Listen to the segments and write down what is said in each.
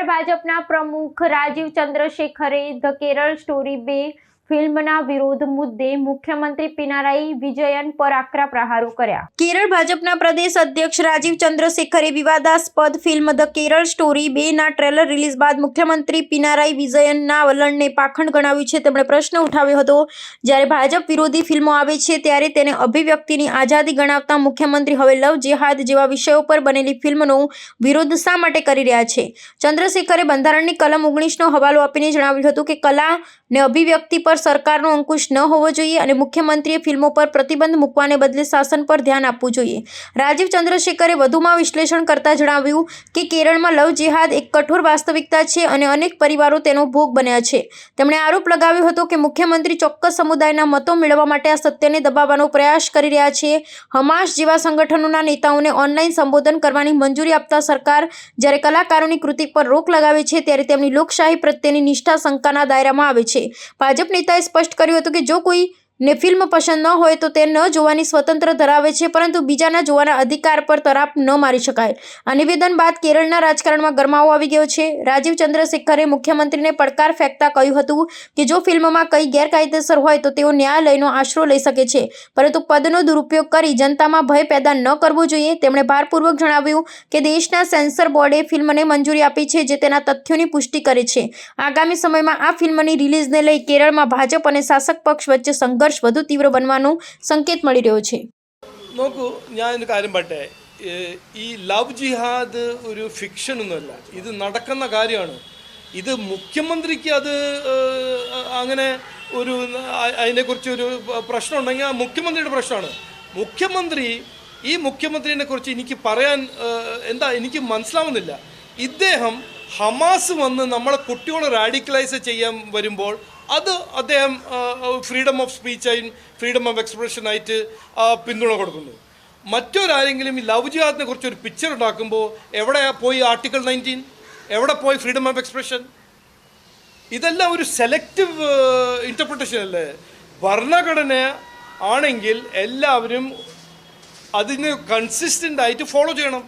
કેરળ ભાજપના પ્રમુખ Rajiv ચંદ્રશેખરે the Kerala story 2 ફિલ્મના વિરોધ મુદ્દે મુખ્યમંત્રી પિનારાઈ વિજયન પર આકરા પ્રહારો કર્યા. કેરળ ભાજપના પ્રદેશ અધ્યક્ષ રાજીવ ચંદ્રશેખરે વિવાદાસ્પદ ફિલ્મ ધ કેરળ સ્ટોરી 2 ના ટ્રેલર રિલીઝ બાદ મુખ્યમંત્રી પિનારાઈ વિજયનના વલણને પાખંડ ગણાવ્યું છે. તેમણે પ્રશ્ન ઉઠાવ્યો હતો, જ્યારે ભાજપ વિરોધી ફિલ્મો આવે છે ત્યારે તેને અભિવ્યક્તિની આઝાદી ગણાવતા મુખ્યમંત્રી હવે લવ જેહાદ જેવા વિષયો પર બનેલી ફિલ્મનો વિરોધ શા માટે કરી રહ્યા છે? ચંદ્રશેખરે બંધારણની કલમ 19નો હવાલો આપીને જણાવ્યું હતું કે કલા ને અભિવ્યક્તિ પર સરકારનો અંકુશ ન હોવો જોઈએ અને મુખ્યમંત્રીએ ફિલ્મો પર પ્રતિબંધ મૂકવાને બદલે શાસન પર ધ્યાન આપવું જોઈએ. રાજીવ ચંદ્રશેખરે વધુમાં વિશ્લેષણ કરતા જણાવ્યું કે કેરળમાં લવ જેહાદ એક કઠોર વાસ્તવિકતા છે અને અનેક પરિવારો તેનો ભોગ બન્યા છે. તેમણે આરોપ લગાવ્યો હતો કે મુખ્યમંત્રી ચોક્કસ સમુદાયના મતો મેળવવા માટે આ સત્યને દબાવવાનો પ્રયાસ કરી રહ્યા છે. હમાસ જેવા સંગઠનોના નેતાઓને ઓનલાઈન સંબોધન કરવાની મંજૂરી આપતા સરકાર જ્યારે કલાકારોની કૃતિ પર રોક લગાવે છે ત્યારે તેમની લોકશાહી પ્રત્યેની નિષ્ઠા શંકાના દાયરામાં આવે છે. ભાજપ નેતાએ સ્પષ્ટ કર્યું હતું કે જો કોઈને ફિલ્મ પસંદ ન હોય તો તે ન જોવાની સ્વતંત્ર ધરાવે છે, પરંતુ બીજાના જોવાના અધિકાર પર તરાપ ન મારી શકાય. આ નિવેદન બાદ કેરળના રાજકારણમાં ગરમાવો આવી ગયો છે. રાજીવ ચંદ્રશેખરે મુખ્યમંત્રીને પડકાર ફેંકતા કહ્યું હતું કે જો ફિલ્મમાં કંઈ ગેરકાયદેસર હોય તો તેઓ ન્યાયાલયનો આશરો લઈ શકે છે, પરંતુ પદનો દુરુપયોગ કરી જનતામાં ભય પેદા ન કરવો જોઈએ. તેમણે ભારપૂર્વક જણાવ્યું કે દેશના સેન્સર બોર્ડે ફિલ્મને મંજૂરી આપી છે, જે તેના તથ્યોની પુષ્ટિ કરે છે. આગામી સમયમાં આ ફિલ્મની રિલીઝને લઈ કેરળમાં ભાજપ અને શાસક પક્ષ વચ્ચે സംഘർഷ് વધુ തീവ്ര બનવાનો સંકેત મળી રહ્યો છે. നോക്കൂ, ഞാനൊരു കാര്യം പറയട്ടെ. ഈ ലവ് ജിഹാദ് ഒരു ഫിക്ഷൻ ഒന്നുമല്ല, ഇത് നടക്കുന്ന കാര്യമാണ്. ഇത് മുഖ്യമന്ത്രിക്ക് അത് അങ്ങനെ ഒരു അതിനെക്കുറിച്ചൊരു പ്രശ്നം ഉണ്ടെങ്കിൽ ആ മുഖ്യമന്ത്രിയുടെ പ്രശ്നമാണ്. മുഖ്യമന്ത്രിനെ കുറിച്ച് എനിക്ക് പറയാൻ എന്താ എനിക്ക് മനസ്സിലാവുന്നില്ല. ഇദ്ദേഹം ഹമാസ് വന്ന് നമ്മളെ കുട്ടികളെ റാഡിക്കലൈസ് ചെയ്യാൻ വരുമ്പോൾ അത് അദ്ദേഹം ഫ്രീഡം ഓഫ് സ്പീച്ചായും ഫ്രീഡം ഓഫ് എക്സ്പ്രഷനായിട്ട് പിന്തുണ കൊടുക്കുന്നു. മറ്റൊരാരെങ്കിലും ഈ ലവ് ജിഹാദിനെ കുറിച്ച് ഒരു പിക്ചർ ഉണ്ടാക്കുമ്പോൾ എവിടെ പോയി ആർട്ടിക്കിൾ 19, എവിടെ പോയി ഫ്രീഡം ഓഫ് എക്സ്പ്രഷൻ? ഇതെല്ലാം ഒരു സെലക്റ്റീവ് ഇൻ്റർപ്രിട്ടേഷൻ അല്ലേ? ഭരണഘടന ആണെങ്കിൽ എല്ലാവരും അതിന് കൺസിസ്റ്റൻ്റ് ആയിട്ട് ഫോളോ ചെയ്യണം.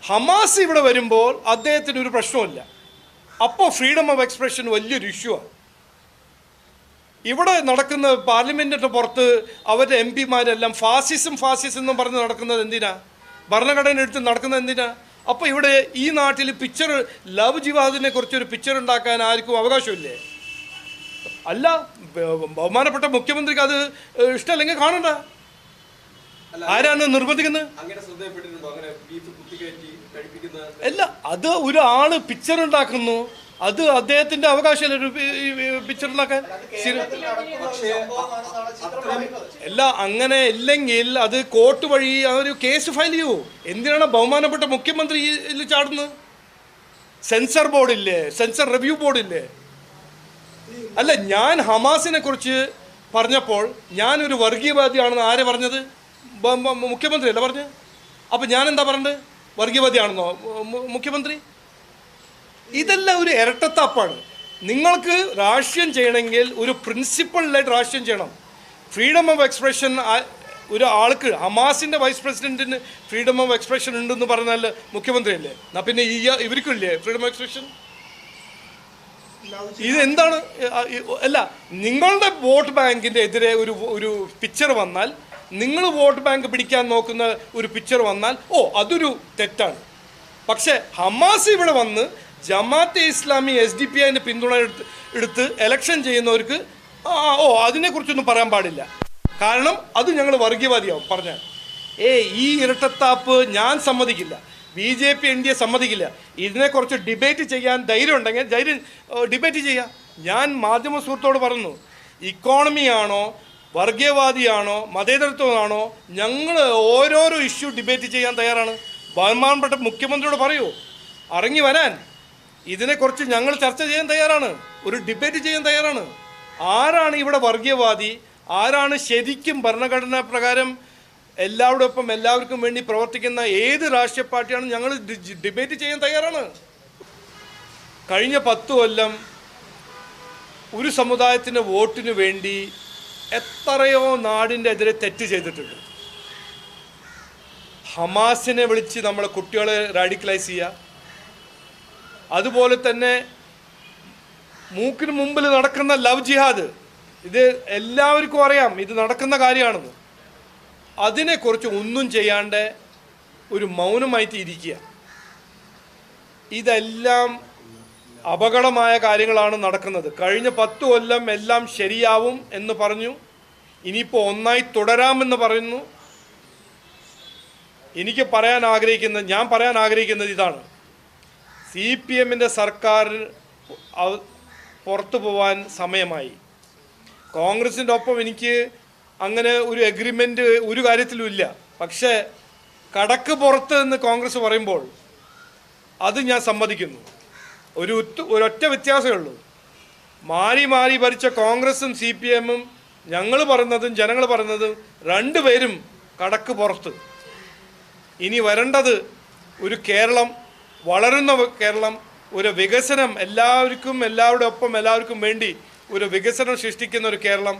ഹമാസ് ഇവിടെ വരുമ്പോൾ അദ്ദേഹത്തിന് ഒരു പ്രശ്നമില്ല. അപ്പോൾ ഫ്രീഡം ഓഫ് എക്സ്പ്രഷൻ വലിയൊരു ഇഷ്യൂ ആണ്. ഇവിടെ നടക്കുന്ന പാർലമെൻറ്റിൻ്റെ പുറത്ത് അവരുടെ എം പിമാരെല്ലാം ഫാസിസം എന്ന് പറഞ്ഞ് നടക്കുന്നത് എന്തിനാ? ഭരണഘടന എടുത്ത് നടക്കുന്നത് എന്തിനാ? അപ്പോൾ ഇവിടെ ഈ നാട്ടിൽ പിക്ചർ ലവ് ജിഹാദിനെ കുറിച്ചൊരു പിക്ചർ ഉണ്ടാക്കാൻ ആർക്കും അവകാശമില്ലേ? അല്ല, ബഹുമാനപ്പെട്ട മുഖ്യമന്ത്രിക്ക് അത് ഇഷ്ടമല്ലെങ്കിൽ കാണണ്ട. ആരാണ് നിർബന്ധിക്കുന്നത്? അല്ല, അത് ഒരാള് പിക്ചർ ഉണ്ടാക്കുന്നു, അത് അദ്ദേഹത്തിന്റെ അവകാശമല്ല ഒരു പിക്ചർ ഉണ്ടാക്കാൻ. അല്ല, അങ്ങനെ ഇല്ലെങ്കിൽ അത് കോർട്ട് വഴി ഒരു കേസ് ഫയൽ ചെയ്യൂ. എന്തിനാണ് ബഹുമാനപ്പെട്ട മുഖ്യമന്ത്രി ചാടുന്നത്? സെൻസർ ബോർഡില്ലേ, സെൻസർ റിവ്യൂ ബോർഡില്ലേ? അല്ല, ഞാൻ ഹമാസിനെ കുറിച്ച് പറഞ്ഞപ്പോൾ ഞാനൊരു വർഗീയവാദിയാണെന്ന് ആരെ പറഞ്ഞത്? മുഖ്യമന്ത്രി അല്ല പറഞ്ഞത്. അപ്പം ഞാൻ എന്താ പറഞ്ഞത്? വർഗീയവാദിയാണെന്നോ മുഖ്യമന്ത്രി? ഇതെല്ലാം ഒരു ഇരട്ടത്താപ്പാണ്. നിങ്ങൾക്ക് രാഷ്ട്രീയം ചെയ്യണമെങ്കിൽ ഒരു പ്രിൻസിപ്പളിലായിട്ട് രാഷ്ട്രീയം ചെയ്യണം. ഫ്രീഡം ഓഫ് എക്സ്പ്രഷൻ ഒരു ആൾക്ക്, ഹമാസിൻ്റെ വൈസ് പ്രസിഡൻറ്റിന് ഫ്രീഡം ഓഫ് എക്സ്പ്രഷൻ ഉണ്ടെന്ന് പറഞ്ഞാൽ മുഖ്യമന്ത്രിയല്ലേ? എന്നാൽ പിന്നെ ഇവർക്കില്ലേ ഫ്രീഡം ഓഫ് എക്സ്പ്രഷൻ? ഇതെന്താണ്? അല്ല, നിങ്ങളുടെ വോട്ട് ബാങ്കിൻ്റെ എതിരെ ഒരു പിക്ചർ വന്നാൽ, നിങ്ങൾ വോട്ട് ബാങ്ക് പിടിക്കാൻ നോക്കുന്ന ഒരു പിക്ചർ വന്നാൽ അതൊരു തെറ്റാണ്. പക്ഷേ ഹമാസ് ഇവിടെ വന്ന് ജമാഅത്തെ ഇസ്ലാമി SDPIൻ്റെ പിന്തുണ എടുത്ത് എലക്ഷൻ ചെയ്യുന്നവർക്ക് അതിനെക്കുറിച്ചൊന്നും പറയാൻ പാടില്ല. കാരണം അത് ഞങ്ങൾ വർഗീയവാദിയാവും പറഞ്ഞാൽ. ഈ ഇരട്ടത്താപ്പ് ഞാൻ സമ്മതിക്കില്ല. BJP NDA സമ്മതിക്കില്ല. ഇതിനെക്കുറിച്ച് ഡിബേറ്റ് ചെയ്യാൻ ധൈര്യം ഉണ്ടെങ്കിൽ ഡിബേറ്റ് ചെയ്യാം. ഞാൻ മാധ്യമ സുഹൃത്തോട് പറഞ്ഞു, ഇക്കോണമിയാണോ വർഗീയവാദിയാണോ മതേതരത്വമാണോ, ഞങ്ങൾ ഓരോരോ ഇഷ്യൂ ഡിബേറ്റ് ചെയ്യാൻ തയ്യാറാണ്. ബഹുമാനപ്പെട്ട മുഖ്യമന്ത്രിയോട് പറയൂ ഇറങ്ങി വരാൻ. ഇതിനെക്കുറിച്ച് ഞങ്ങൾ ചർച്ച ചെയ്യാൻ തയ്യാറാണ്, ഒരു ഡിബേറ്റ് ചെയ്യാൻ തയ്യാറാണ്. ആരാണ് ഇവിടെ വർഗീയവാദി, ആരാണ് ശരിക്കും ഭരണഘടനാ പ്രകാരം എല്ലാവരോടൊപ്പം എല്ലാവർക്കും വേണ്ടി പ്രവർത്തിക്കുന്ന ഏത് രാഷ്ട്രീയ പാർട്ടിയാണ്? ഞങ്ങൾ ഡിബേറ്റ് ചെയ്യാൻ തയ്യാറാണ്. കഴിഞ്ഞ 10 കൊല്ലം ഒരു സമുദായത്തിൻ്റെ വോട്ടിന് വേണ്ടി എത്രയോ നാടിൻ്റെ എതിരെ തെറ്റ് ചെയ്തിട്ടുണ്ട്. ഹമാസിനെ വിളിച്ച് നമ്മളെ കുട്ടികളെ റാഡിക്കലൈസ് ചെയ്യുക, അതുപോലെ തന്നെ മൂക്കിന് മുമ്പിൽ നടക്കുന്ന ലവ് ജിഹാദ്, ഇത് എല്ലാവർക്കും അറിയാം, ഇത് നടക്കുന്ന കാര്യമാണെന്ന്. അതിനെക്കുറിച്ച് ഒന്നും ചെയ്യാണ്ട് ഒരു മൗനമായിട്ട് ഇരിക്കുക. ഇതെല്ലാം അപകടമായ കാര്യങ്ങളാണ് നടക്കുന്നത്. കഴിഞ്ഞ 10 കൊല്ലം എല്ലാം ശരിയാവും എന്ന് പറഞ്ഞു, ഇനിയിപ്പോൾ ഒന്നായി തുടരാമെന്ന് പറയുന്നു. ഞാൻ പറയാൻ ആഗ്രഹിക്കുന്നത് ഇതാണ്: CPM സർക്കാർ പുറത്തു പോവാൻ സമയമായി. കോൺഗ്രസിൻ്റെ ഒപ്പം എനിക്ക് അങ്ങനെ ഒരു എഗ്രിമെൻ്റ് ഒരു കാര്യത്തിലും ഇല്ല. പക്ഷേ കടക്ക് പുറത്ത് എന്ന് കോൺഗ്രസ് പറയുമ്പോൾ അത് ഞാൻ സമ്മതിക്കുന്നു. ഒരൊറ്റ വ്യത്യാസമേ ഉള്ളൂ. മാറി മാറി ഭരിച്ച കോൺഗ്രസും CPM ഞങ്ങൾ പറയുന്നതും ജനങ്ങൾ പറയുന്നതും രണ്ടുപേരും കടക്ക് പുറത്ത്. ഇനി വരേണ്ടത് ഒരു കേരളം, വളരുന്ന കേരളം, ഒരു വികസനം, എല്ലാവരുടെ ഒപ്പം എല്ലാവർക്കും വേണ്ടി ഒരു വികസനം സൃഷ്ടിക്കുന്ന ഒരു കേരളം,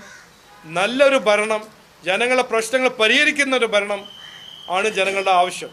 നല്ലൊരു ഭരണം, ജനങ്ങളുടെ പ്രശ്നങ്ങൾ പരിഹരിക്കുന്ന ഒരു ഭരണം ആണ് ജനങ്ങളുടെ ആവശ്യം.